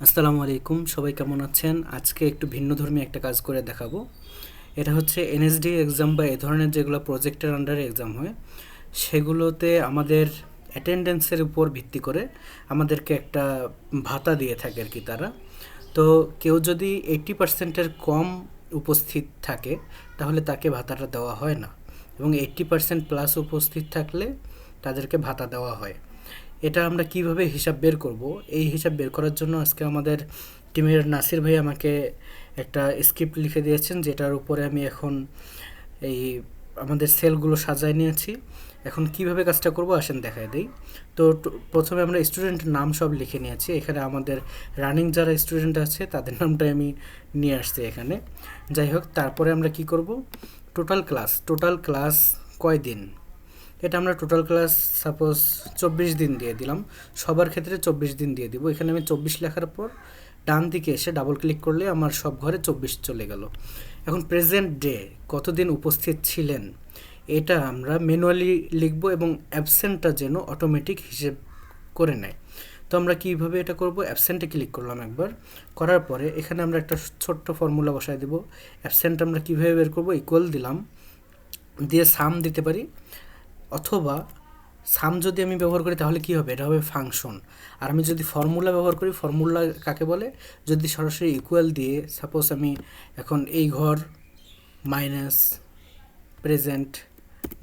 আসসালামু আলাইকুম, সবাই কেমন আছেন? আজকে একটু ভিন্নধর্মী একটা কাজ করে দেখাবো। এটা হচ্ছে এনএসডি এক্সাম বা এ ধরনের যেগুলো প্রজেক্টের আন্ডারে এক্সাম হয়, সেগুলোতে আমাদের অ্যাটেন্ডেন্সের উপর ভিত্তি করে আমাদেরকে একটা ভাতা দিয়ে থাকে আর কি তারা। তো কেউ যদি 80%-এর কম উপস্থিত থাকে তাহলে তাকে ভাতাটা দেওয়া হয় না, এবং 80% প্লাস উপস্থিত থাকলে তাদেরকে ভাতা দেওয়া হয়। এটা আমরা কিভাবে হিসাব বের করব, এই হিসাব বের করার জন্য আজকে আমাদের টিমের নাসির ভাই আমাকে একটা স্ক্রিপ্ট লিখে দিয়েছেন, যেটার উপরে আমি এখন এই আমাদের সেলগুলো সাজায় নিয়েছি। এখন কিভাবে কাজটা করব আসেন দেখায় দেই। তো প্রথমে আমরা স্টুডেন্টের নাম সব লিখে নিয়েছি। এখানে আমাদের রানিং যারা স্টুডেন্ট আছে তাদের নামটাই আমি নিয়ে আসছি এখানে। যাই হোক, তারপরে আমরা কি করব, টোটাল ক্লাস কয় দিন, এটা আমরা টোটাল ক্লাস সাপোজ 24 দিন দিয়ে দিলাম। সবার ক্ষেত্রে 24 দিন দিয়ে দিব। এখানে আমি 24 লেখার পর ডান দিকে এসে ডাবল ক্লিক করলে আমার সব ঘরে 24 চলে গেল। এখন প্রেজেন্ট ডে কতদিন উপস্থিত ছিলেন এটা আমরা ম্যানুয়ালি লিখব, এবং অ্যাবসেন্টটা যেন অটোমেটিক হিসেব করে নেয়। তো আমরা কীভাবে এটা করব, অ্যাবসেন্টে ক্লিক করলাম একবার, করার পরে এখানে আমরা একটা ছোট্ট ফর্মুলা বসায় দেব। অ্যাবসেন্ট আমরা কীভাবে বের করব, ইকুয়াল দিলাম, দিয়ে সাম দিতে পারি, অথবা সাম যদি আমি ব্যবহার করি তাহলে কি হবে, এটা হবে ফাংশন। আর আমি যদি ফর্মুলা ব্যবহার করি, ফর্মুলা কাকে বলে, যদি সরাসরি ইকুয়াল দিয়ে সাপোজ আমি এখন এই ঘর মাইনাস প্রেজেন্ট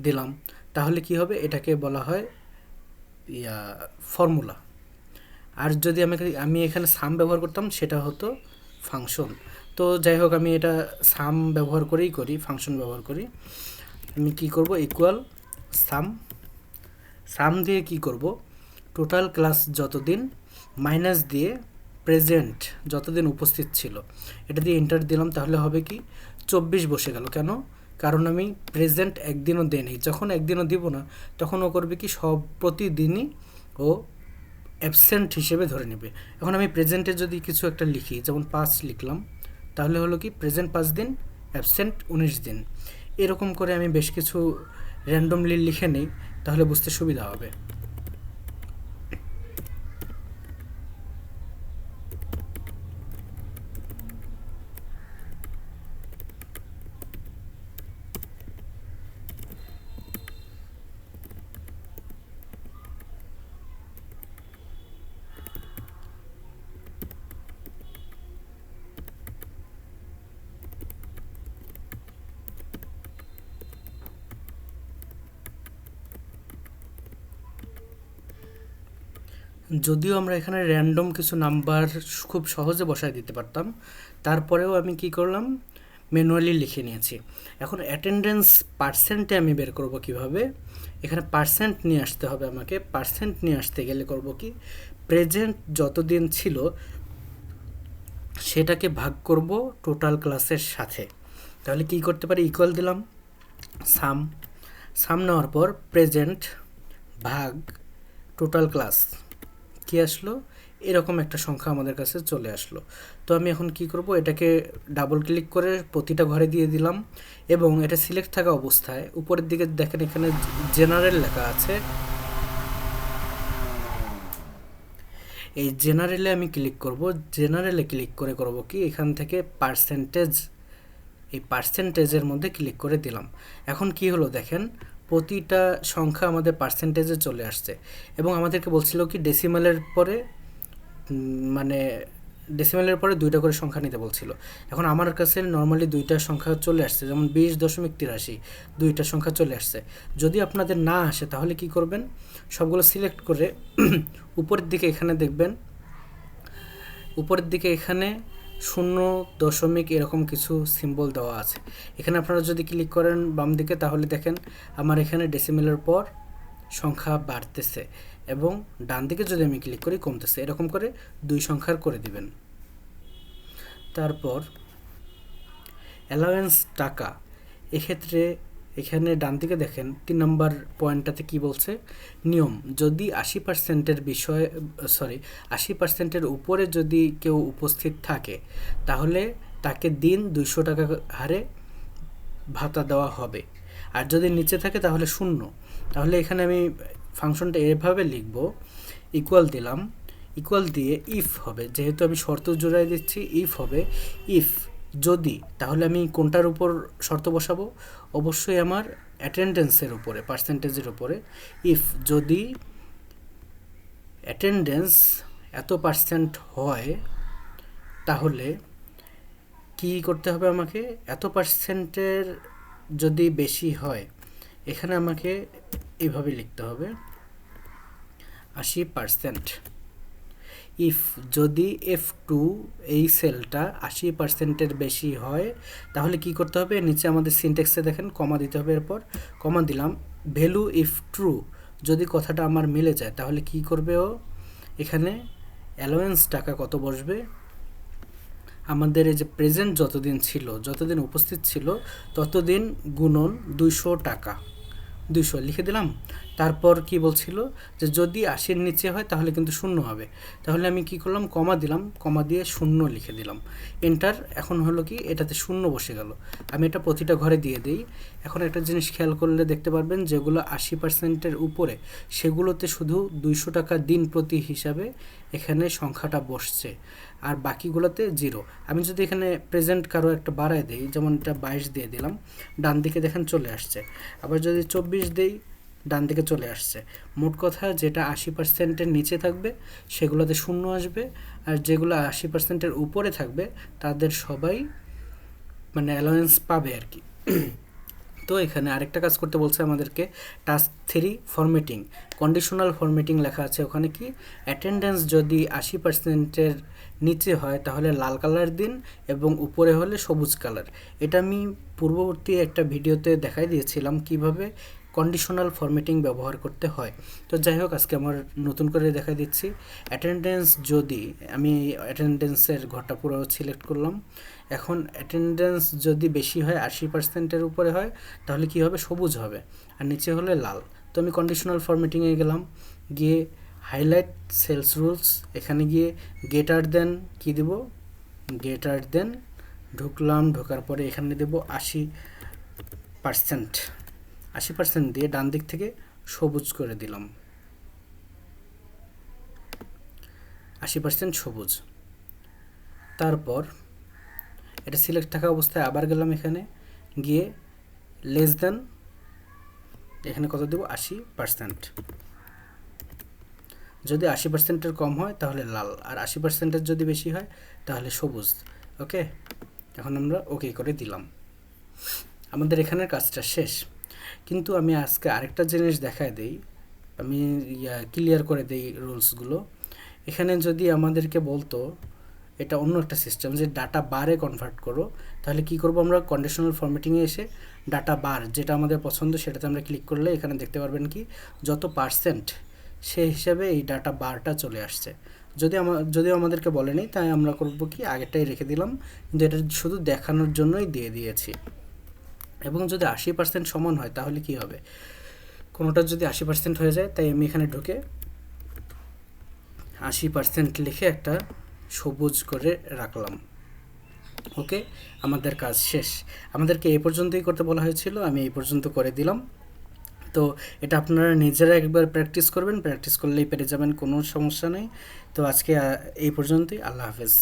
দিলাম, তাহলে কি হবে, এটাকে বলা হয় ফর্মুলা। আর যদি আমি এখানে সাম ব্যবহার করতাম সেটা হতো ফাংশন। তো যাই হোক, আমি এটা সাম ব্যবহার করেই করি, ফাংশন ব্যবহার করি। আমি কি করব, ইকুয়াল সাম, সাম দিয়ে কি করব, টোটাল ক্লাস যতদিন মাইনাস দিয়ে প্রেজেন্ট যতদিন উপস্থিত ছিল, এটা দিয়ে এন্টার দিলাম। তাহলে হবে কি, 24 বসে গেল। কেন? কারণ আমি প্রেজেন্ট একদিনও দেই, যখন একদিনও দিব না তখন ও করবে কি, সব প্রতিদিনই ও অ্যাবসেন্ট হিসেবে ধরে নেবে। এখন আমি প্রেজেন্টে যদি কিছু একটা লিখি, যেমন 5 লিখলাম, তাহলে হলো কি, প্রেজেন্ট 5 দিন, অ্যাবসেন্ট 19 দিন। এরকম করে আমি বেশ কিছু র্যান্ডমলি লিখে নেই, তাহলে বুঝতে সুবিধা হবে। যদিও আমরা এখানে র্যান্ডম কিছু নাম্বার খুব সহজে বসায় দিতে পারতাম, তারপরেও আমি কি করলাম, ম্যানুয়ালি লিখে নিয়েছি। এখন অ্যাটেন্ডেন্স পার্সেন্টে আমি বের করব কিভাবে, এখানে পার্সেন্ট নিয়ে আসতে হবে আমাকে। পার্সেন্ট নিয়ে আসতে গেলে করব কি, প্রেজেন্ট যতদিন ছিল সেটাকে ভাগ করব টোটাল ক্লাসের সাথে। তাহলে কি করতে পারি, ইকুয়াল দিলাম সাম, সাম নেওয়ার পর প্রেজেন্ট ভাগ টোটাল ক্লাস, কি আসলো, এরকম একটা সংখ্যা আমাদের কাছে চলে আসলো। তো আমি এখন কি করব, এটাকে ডাবল ক্লিক করে প্রতিটা ঘরে দিয়ে দিলাম, এবং এটা সিলেক্ট থাকা অবস্থায় উপরের দিকে দেখেন এখানে জেনারেল লেখা আছে। এই জেনারেলে আমি ক্লিক করব। জেনারেলে ক্লিক করে করব কি, এখান থেকে পার্সেন্টেজ, এই পার্সেন্টেজের মধ্যে ক্লিক করে দিলাম। এখন কি হলো দেখেন, প্রতিটা সংখ্যা আমাদের পার্সেন্টেজে চলে আসছে, এবং আমাদেরকে বলছিল কি ডেসিমালের পরে মানে ডেসিমালের পরে 2টা করে সংখ্যা নিতে বলছিল। এখন আমার কাছে নর্মালি 2টা সংখ্যা চলে আসছে, যেমন 20.83, 2টা সংখ্যা চলে আসছে। যদি আপনাদের না আসে তাহলে কি করবেন, সবগুলো সিলেক্ট করে উপরের দিকে এখানে দেখবেন, উপরের দিকে এখানে 0 দশমিক এরকম কিছু সিম্বল দেওয়া আছে। এখানে আপনারা যদি ক্লিক করেন বাম দিকে, তাহলে দেখেন আমার এখানে ডেসিমেলের পর সংখ্যা বাড়তেছে, এবং ডান দিকে যদি আমি ক্লিক করি কমতেছে। এরকম করে 2 সংখ্যার করে দিবেন। তারপর অ্যালাওয়েন্স টাকা, এক্ষেত্রে এখানে ডান দিকে দেখেন 3 নম্বর পয়েন্টটাতে কি বলছে, নিয়ম, যদি 80%-এর বিষয়, 80%-এর উপরে যদি কেউ উপস্থিত থাকে তাহলে তাকে দিন 200 টাকা হারে ভাতা দেওয়া হবে, আর যদি নিচে থাকে তাহলে 0। তাহলে এখানে আমি ফাংশনটা এভাবে লিখব, ইকুয়াল দিলাম, ইকুয়াল দিয়ে ইফ হবে, যেহেতু আমি শর্ত জোড়ায় দিচ্ছি ইফ হবে, ইফ যদি, তাহলে আমি কোনটার উপর শর্ত বসাবো? অবশ্যই আমার অ্যাটেন্ডেন্সের উপরে, পার্সেন্টেজের উপরে। ইফ যদি অ্যাটেন্ডেন্স এত পার্সেন্ট হয়, তাহলে কি করতে হবে আমাকে? এত পার্সেন্টের যদি বেশি হয়, এখানে আমাকে এভাবে লিখতে হবে 80%। ইফ যদি F2 এই সেলটা 80%-এর বেশি হয়, তাহলে কি করতে হবে? নিচে আমাদের সিনট্যাক্সে দেখেন কমা দিতে হবে, এরপর কমা দিলাম, ভ্যালু ইফ ট্রু, যদি কথাটা আমার মিলে যায় তাহলে কি করবে ও? এখানে অ্যালাওয়েন্স টাকা কত বসবে? আমাদের এই যে প্রেজেন্ট যতদিন ছিল, যতদিন উপস্থিত ছিল ততদিন গুণন 200 টাকা, 200 লিখে দিলাম। তারপর কি বলছিল যে যদি 80-এর নিচে হয় তাহলে কিন্তু শূন্য হবে, তাহলে আমি কি করলাম? কমা দিলাম, কমা দিয়ে শূন্য লিখে দিলাম, এন্টার। এখন হলো কি, এটাতে শূন্য বসে গেল। আমি এটা প্রতিটা ঘরে দিয়ে দিই। এখন একটা জিনিস খেয়াল করলে দেখতে পারবেন, যেগুলো 80%-এর উপরে সেগুলোতে শুধু 200 টাকা দিন প্রতি হিসাবে এখানে সংখ্যাটা বসছে, আর বাকিগুলোতে জিরো। আমি যদি এখানে প্রেজেন্ট কারো একটা বাড়ায় দিই, যেমন এটা 22 দিয়ে দিলাম, ডান দিকে দেখেন চলে আসছে। আবার যদি 24 দিই, ডান দিকে চলে আসছে। মোট কথা, যেটা 80%-এর নিচে থাকবে সেগুলোতে শূন্য আসবে, আর যেগুলো 80%-এর উপরে থাকবে তাদের সবাই মানে অ্যালাওয়েন্স পাবে আর কি। তো এখানে আরেকটা কাজ করতে বলছে আমাদেরকে, টাস্ক 3 ফরম্যাটিং, কন্ডিশনাল ফরম্যাটিং লেখা আছে ওখানে। কি, অ্যাটেন্ডেন্স যদি 80%-এর নিচে হয় তাহলে লাল কালার দিন, এবং উপরে হলে সবুজ কালার। এটা আমি পূর্ববর্তী একটা ভিডিওতে দেখাই দিয়েছিলাম কিভাবে কন্ডিশনাল ফরম্যাটিং ব্যবহার করতে হয়। তো যাই হোক, আজকে আমার নতুন করে দেখা দিচ্ছি। অ্যাটেন্ডেন্স যদি, আমি অ্যাটেন্ডেন্সের ঘরটা পুরো সিলেক্ট করলাম। এখন অ্যাটেন্ডেন্স যদি বেশি হয়, 80%-এর উপরে হয়, তাহলে কি হবে? সবুজ হবে, আর নিচে হলে লাল। তো আমি কন্ডিশনাল ফরম্যাটিংয়ে গেলাম, গিয়ে হাইলাইট সেলস রুলস, এখানে গিয়ে গেটার দেন কি দেব? গেটার দেন ঢুকলাম, ঢোকার পরে এখানে দেব 80%। 80% দিয়ে ডান দিক থেকে সবুজ করে দিলাম, 80% সবুজ। তারপর এটা সিলেক্ট থাকা অবস্থায় আবার গেলাম, এখানে গিয়ে লেস দেন, এখানে কত দেব? 80%। যদি 80%-এর কম হয় তাহলে লাল, আর 80%-এর যদি বেশি হয় তাহলে সবুজ। ওকে, এখন আমরা ওকে করে দিলাম। আমাদের এখানের কাজটা শেষ। কিন্তু আমি আজকে আরেকটা জিনিস দেখায় দেই, আমি ক্লিয়ার করে দেই রুলসগুলো। এখানে যদি আমাদেরকে বলতো এটা অন্য একটা সিস্টেম, যে ডাটা বারে কনভার্ট করো, তাহলে কি করব? আমরা কন্ডিশনাল ফরম্যাটিংয়ে এসে ডাটা বার, যেটা আমাদের পছন্দ সেটাতে আমরা ক্লিক করলে এখানে দেখতে পারবেন কি যত পার্সেন্ট সেই হিসাবে এই ডাটা বারটা চলে আসছে। যদিও আমাদেরকে বলেনি, তাই আমরা করব কি আগেরটাই রেখে দিলাম, কিন্তু এটা শুধু দেখানোর জন্যই দিয়ে দিয়েছি। এবং যদি 80% সমান হয় তাহলে কি হবে? কোনোটা যদি 80% হয়ে যায়, তাই আমি এখানে ঢুকে 80% লিখে একটা সবুজ করে রাখলাম। ওকে, আমাদের কাজ শেষ। আমাদেরকে এই পর্যন্তই করতে বলা হয়েছিল, আমি এই পর্যন্ত করে দিলাম। তো এটা আপনারা নিজেরা একবার প্র্যাকটিস করবেন, প্র্যাকটিস করলেই পেরে যাবেন, কোনো সমস্যা নেই। তো আজকে এই পর্যন্তই। আল্লাহ হাফেজ।